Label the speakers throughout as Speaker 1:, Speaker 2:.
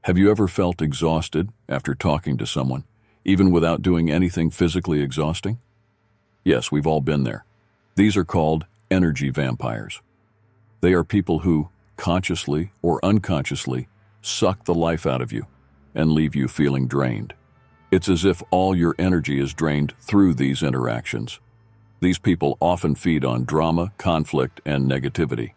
Speaker 1: Have you ever felt exhausted after talking to someone, even without doing anything physically exhausting? Yes, we've all been there. These are called energy vampires. They are people who, consciously or unconsciously, suck the life out of you and leave you feeling drained. It's as if all your energy is drained through these interactions. These people often feed on drama, conflict, and negativity.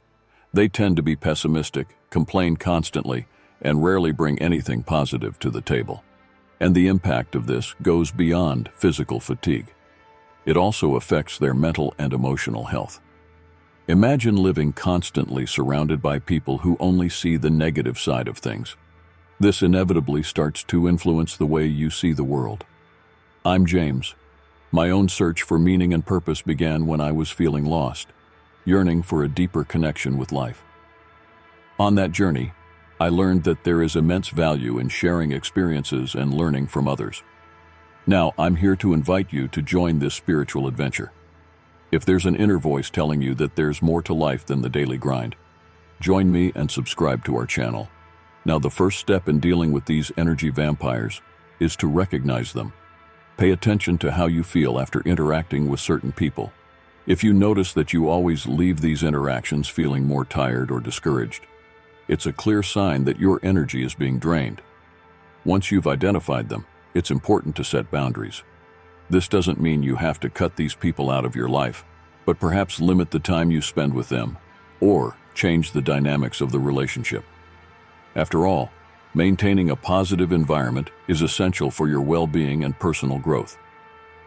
Speaker 1: They tend to be pessimistic, complain constantly, and rarely bring anything positive to the table. And the impact of this goes beyond physical fatigue. It also affects their mental and emotional health. Imagine living constantly surrounded by people who only see the negative side of things. This inevitably starts to influence the way you see the world. I'm James. My own search for meaning and purpose began when I was feeling lost, yearning for a deeper connection with life. On that journey, I learned that there is immense value in sharing experiences and learning from others. Now, I'm here to invite you to join this spiritual adventure. If there's an inner voice telling you that there's more to life than the daily grind, join me and subscribe to our channel. Now, the first step in dealing with these energy vampires is to recognize them. Pay attention to how you feel after interacting with certain people. If you notice that you always leave these interactions feeling more tired or discouraged, it's a clear sign that your energy is being drained. Once you've identified them, it's important to set boundaries. This doesn't mean you have to cut these people out of your life, but perhaps limit the time you spend with them, or change the dynamics of the relationship. After all, maintaining a positive environment is essential for your well-being and personal growth.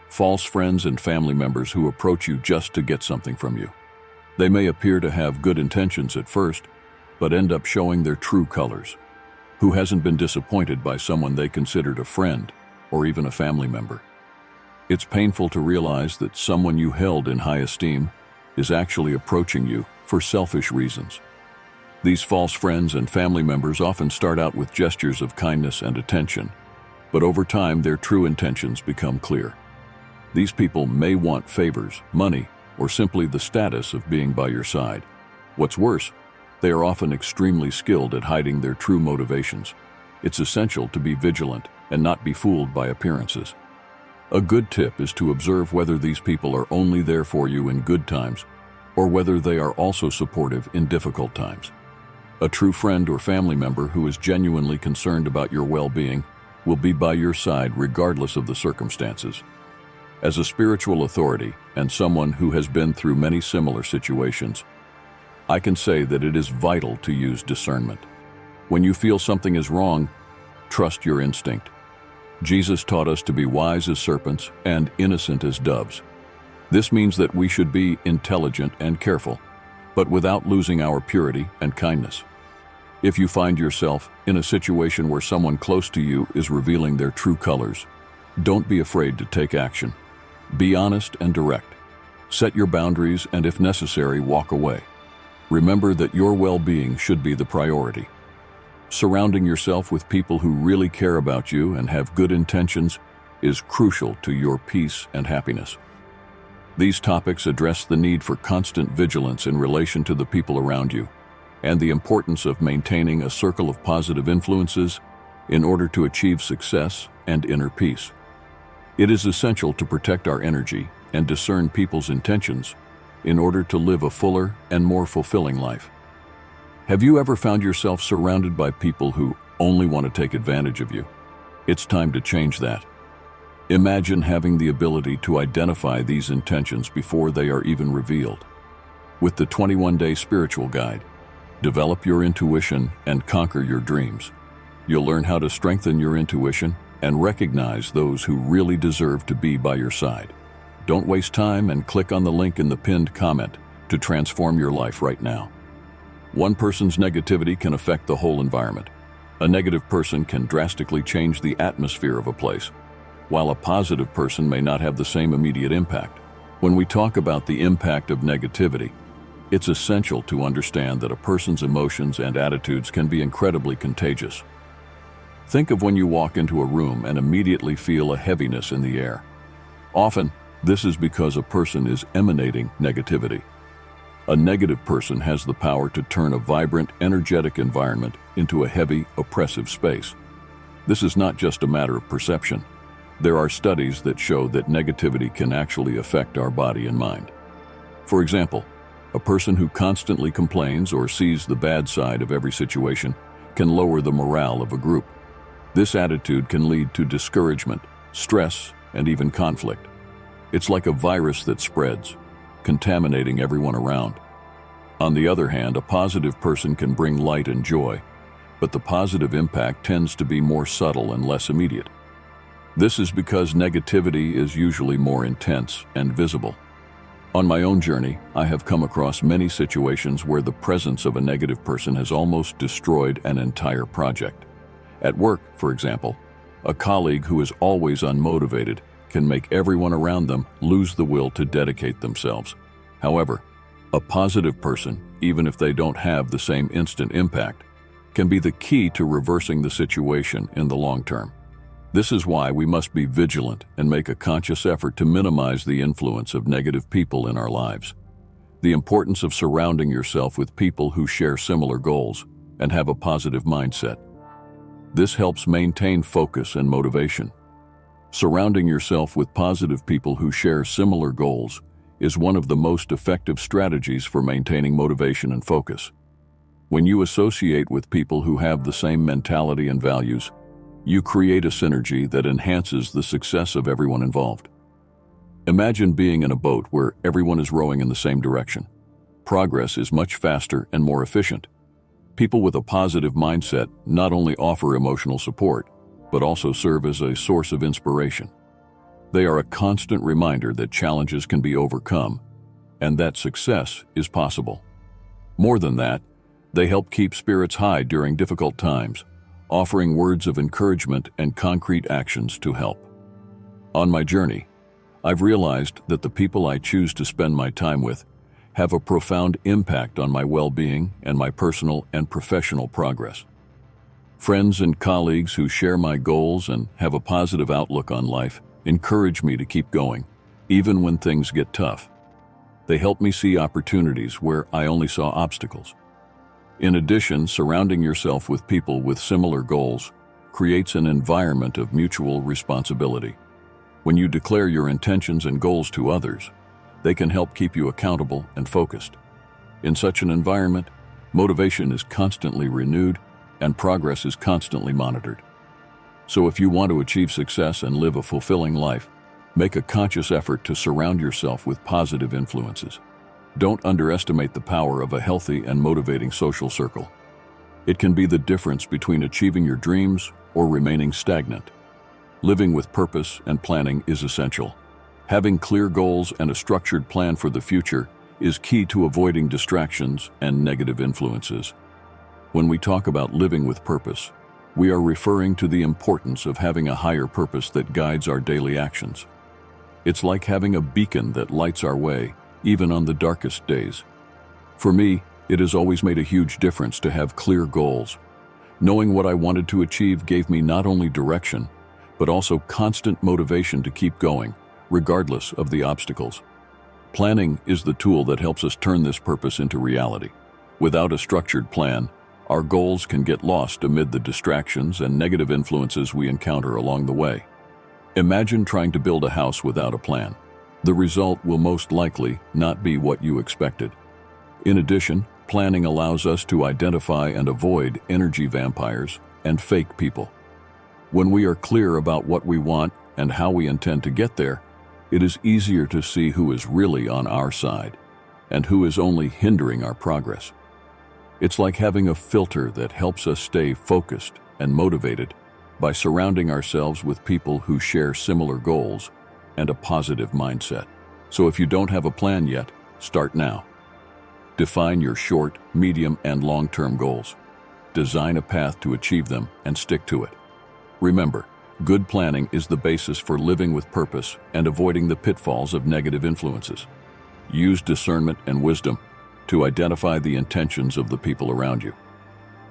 Speaker 1: False friends and family members who approach you just to get something from you. They may appear to have good intentions at first, but end up showing their true colors. Who hasn't been disappointed by someone they considered a friend or even a family member? It's painful to realize that someone you held in high esteem is actually approaching you for selfish reasons. These false friends and family members often start out with gestures of kindness and attention, but over time their true intentions become clear. These people may want favors, money, or simply the status of being by your side. What's worse, they are often extremely skilled at hiding their true motivations. It's essential to be vigilant and not be fooled by appearances. A good tip is to observe whether these people are only there for you in good times, or whether they are also supportive in difficult times. A true friend or family member who is genuinely concerned about your well-being will be by your side regardless of the circumstances. As a spiritual authority and someone who has been through many similar situations, I can say that it is vital to use discernment. When you feel something is wrong, trust your instinct. Jesus taught us to be wise as serpents and innocent as doves. This means that we should be intelligent and careful, but without losing our purity and kindness. If you find yourself in a situation where someone close to you is revealing their true colors, don't be afraid to take action. Be honest and direct. Set your boundaries and, if necessary, walk away. Remember that your well-being should be the priority. Surrounding yourself with people who really care about you and have good intentions is crucial to your peace and happiness. These topics address the need for constant vigilance in relation to the people around you, and the importance of maintaining a circle of positive influences in order to achieve success and inner peace. It is essential to protect our energy and discern people's intentions in order to live a fuller and more fulfilling life. Have you ever found yourself surrounded by people who only want to take advantage of you? It's time to change that. Imagine having the ability to identify these intentions before they are even revealed. With the 21-day spiritual guide, develop your intuition and conquer your dreams. You'll learn how to strengthen your intuition and recognize those who really deserve to be by your side. Don't waste time and click on the link in the pinned comment to transform your life right now. One person's negativity can affect the whole environment. A negative person can drastically change the atmosphere of a place, while a positive person may not have the same immediate impact. When we talk about the impact of negativity, it's essential to understand that a person's emotions and attitudes can be incredibly contagious. Think of when you walk into a room and immediately feel a heaviness in the air. Often, this is because a person is emanating negativity. A negative person has the power to turn a vibrant, energetic environment into a heavy, oppressive space. This is not just a matter of perception. There are studies that show that negativity can actually affect our body and mind. For example, a person who constantly complains or sees the bad side of every situation can lower the morale of a group. This attitude can lead to discouragement, stress, and even conflict. It's like a virus that spreads, contaminating everyone around. On the other hand, a positive person can bring light and joy, but the positive impact tends to be more subtle and less immediate. This is because negativity is usually more intense and visible. On my own journey, I have come across many situations where the presence of a negative person has almost destroyed an entire project. At work, for example, a colleague who is always unmotivated can make everyone around them lose the will to dedicate themselves. However, a positive person, even if they don't have the same instant impact, can be the key to reversing the situation in the long term. This is why we must be vigilant and make a conscious effort to minimize the influence of negative people in our lives. The importance of surrounding yourself with people who share similar goals and have a positive mindset. This helps maintain focus and motivation. Surrounding yourself with positive people who share similar goals is one of the most effective strategies for maintaining motivation and focus. When you associate with people who have the same mentality and values, you create a synergy that enhances the success of everyone involved. Imagine being in a boat where everyone is rowing in the same direction. Progress is much faster and more efficient. People with a positive mindset not only offer emotional support, but also serve as a source of inspiration. They are a constant reminder that challenges can be overcome and that success is possible. More than that, they help keep spirits high during difficult times, offering words of encouragement and concrete actions to help. On my journey, I've realized that the people I choose to spend my time with have a profound impact on my well-being and my personal and professional progress. Friends and colleagues who share my goals and have a positive outlook on life encourage me to keep going, even when things get tough. They help me see opportunities where I only saw obstacles. In addition, surrounding yourself with people with similar goals creates an environment of mutual responsibility. When you declare your intentions and goals to others, they can help keep you accountable and focused. In such an environment, motivation is constantly renewed and progress is constantly monitored. So if you want to achieve success and live a fulfilling life, make a conscious effort to surround yourself with positive influences. Don't underestimate the power of a healthy and motivating social circle. It can be the difference between achieving your dreams or remaining stagnant. Living with purpose and planning is essential. Having clear goals and a structured plan for the future is key to avoiding distractions and negative influences. When we talk about living with purpose, we are referring to the importance of having a higher purpose that guides our daily actions. It's like having a beacon that lights our way, even on the darkest days. For me, it has always made a huge difference to have clear goals. Knowing what I wanted to achieve gave me not only direction, but also constant motivation to keep going, regardless of the obstacles. Planning is the tool that helps us turn this purpose into reality. Without a structured plan, our goals can get lost amid the distractions and negative influences we encounter along the way. Imagine trying to build a house without a plan. The result will most likely not be what you expected. In addition, planning allows us to identify and avoid energy vampires and fake people. When we are clear about what we want and how we intend to get there, it is easier to see who is really on our side and who is only hindering our progress. It's like having a filter that helps us stay focused and motivated by surrounding ourselves with people who share similar goals and a positive mindset. So if you don't have a plan yet, start now. Define your short, medium, and long-term goals. Design a path to achieve them and stick to it. Remember, good planning is the basis for living with purpose and avoiding the pitfalls of negative influences. Use discernment and wisdom to identify the intentions of the people around you.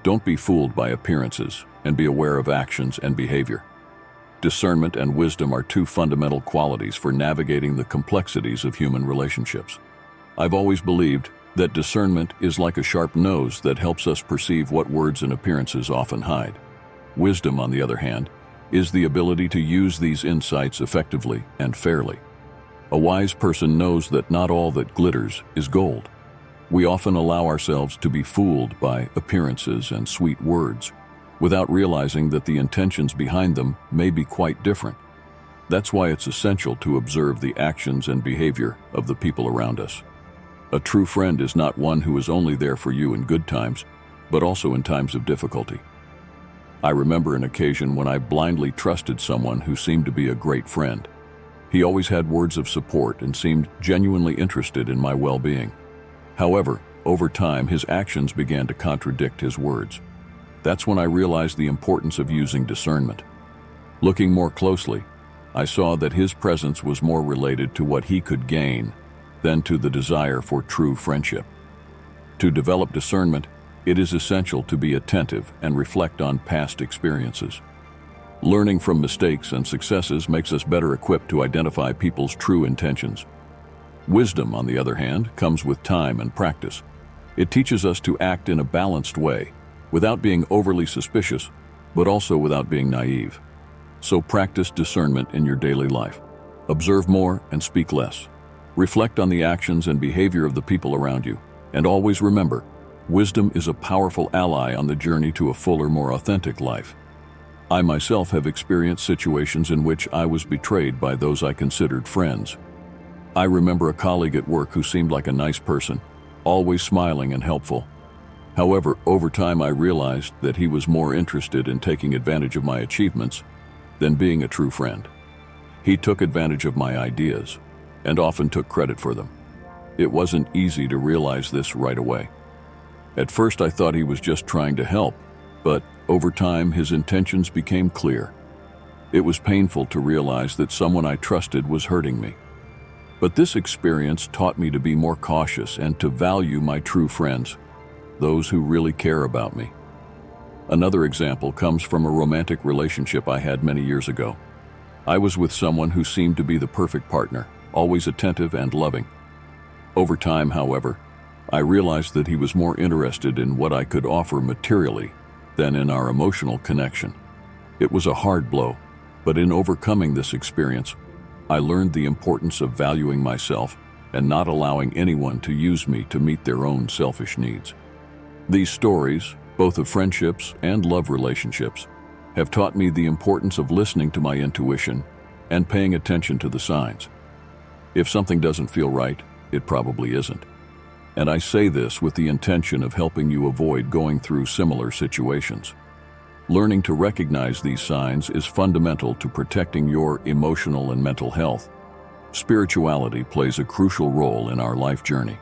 Speaker 1: Don't be fooled by appearances and be aware of actions and behavior. Discernment and wisdom are two fundamental qualities for navigating the complexities of human relationships. I've always believed that discernment is like a sharp nose that helps us perceive what words and appearances often hide. Wisdom, on the other hand, is the ability to use these insights effectively and fairly. A wise person knows that not all that glitters is gold. We often allow ourselves to be fooled by appearances and sweet words, without realizing that the intentions behind them may be quite different. That's why it's essential to observe the actions and behavior of the people around us. A true friend is not one who is only there for you in good times, but also in times of difficulty. I remember an occasion when I blindly trusted someone who seemed to be a great friend. He always had words of support and seemed genuinely interested in my well-being. However, over time, his actions began to contradict his words. That's when I realized the importance of using discernment. Looking more closely, I saw that his presence was more related to what he could gain than to the desire for true friendship. To develop discernment, it is essential to be attentive and reflect on past experiences. Learning from mistakes and successes makes us better equipped to identify people's true intentions. Wisdom, on the other hand, comes with time and practice. It teaches us to act in a balanced way, without being overly suspicious, but also without being naive. So practice discernment in your daily life. Observe more and speak less. Reflect on the actions and behavior of the people around you, and always remember, wisdom is a powerful ally on the journey to a fuller, more authentic life. I myself have experienced situations in which I was betrayed by those I considered friends. I remember a colleague at work who seemed like a nice person, always smiling and helpful. However, over time I realized that he was more interested in taking advantage of my achievements than being a true friend. He took advantage of my ideas and often took credit for them. It wasn't easy to realize this right away. At first I thought he was just trying to help, but over time his intentions became clear. It was painful to realize that someone I trusted was hurting me. But this experience taught me to be more cautious and to value my true friends, those who really care about me. Another example comes from a romantic relationship I had many years ago. I was with someone who seemed to be the perfect partner, always attentive and loving. Over time, however, I realized that he was more interested in what I could offer materially than in our emotional connection. It was a hard blow, but in overcoming this experience, I learned the importance of valuing myself and not allowing anyone to use me to meet their own selfish needs. These stories, both of friendships and love relationships, have taught me the importance of listening to my intuition and paying attention to the signs. If something doesn't feel right, it probably isn't. And I say this with the intention of helping you avoid going through similar situations. Learning to recognize these signs is fundamental to protecting your emotional and mental health. Spirituality plays a crucial role in our life journey.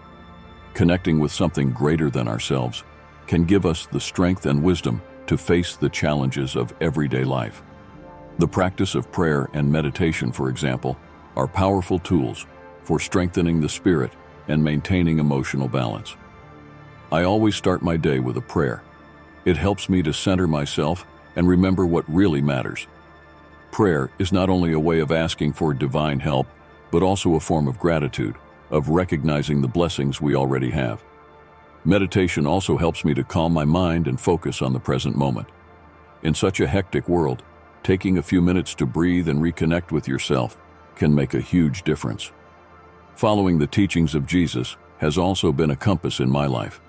Speaker 1: Connecting with something greater than ourselves can give us the strength and wisdom to face the challenges of everyday life. The practice of prayer and meditation, for example, are powerful tools for strengthening the spirit and maintaining emotional balance. I always start my day with a prayer. It helps me to center myself and remember what really matters. Prayer is not only a way of asking for divine help, but also a form of gratitude, of recognizing the blessings we already have. Meditation also helps me to calm my mind and focus on the present moment. In such a hectic world, taking a few minutes to breathe and reconnect with yourself can make a huge difference. Following the teachings of Jesus has also been a compass in my life.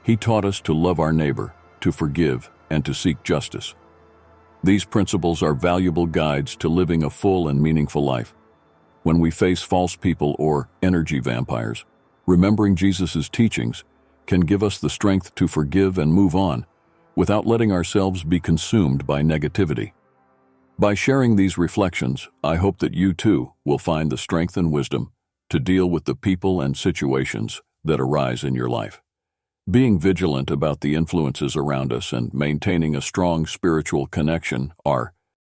Speaker 1: He taught us to love our neighbor, to forgive, and to seek justice. These principles are valuable guides to living a full and meaningful life. When we face false people or energy vampires, remembering Jesus' teachings can give us the strength to forgive and move on without letting ourselves be consumed by negativity. By sharing these reflections, I hope that you too will find the strength and wisdom to deal with the people and situations that arise in your life. Being vigilant about the influences around us and maintaining a strong spiritual connection are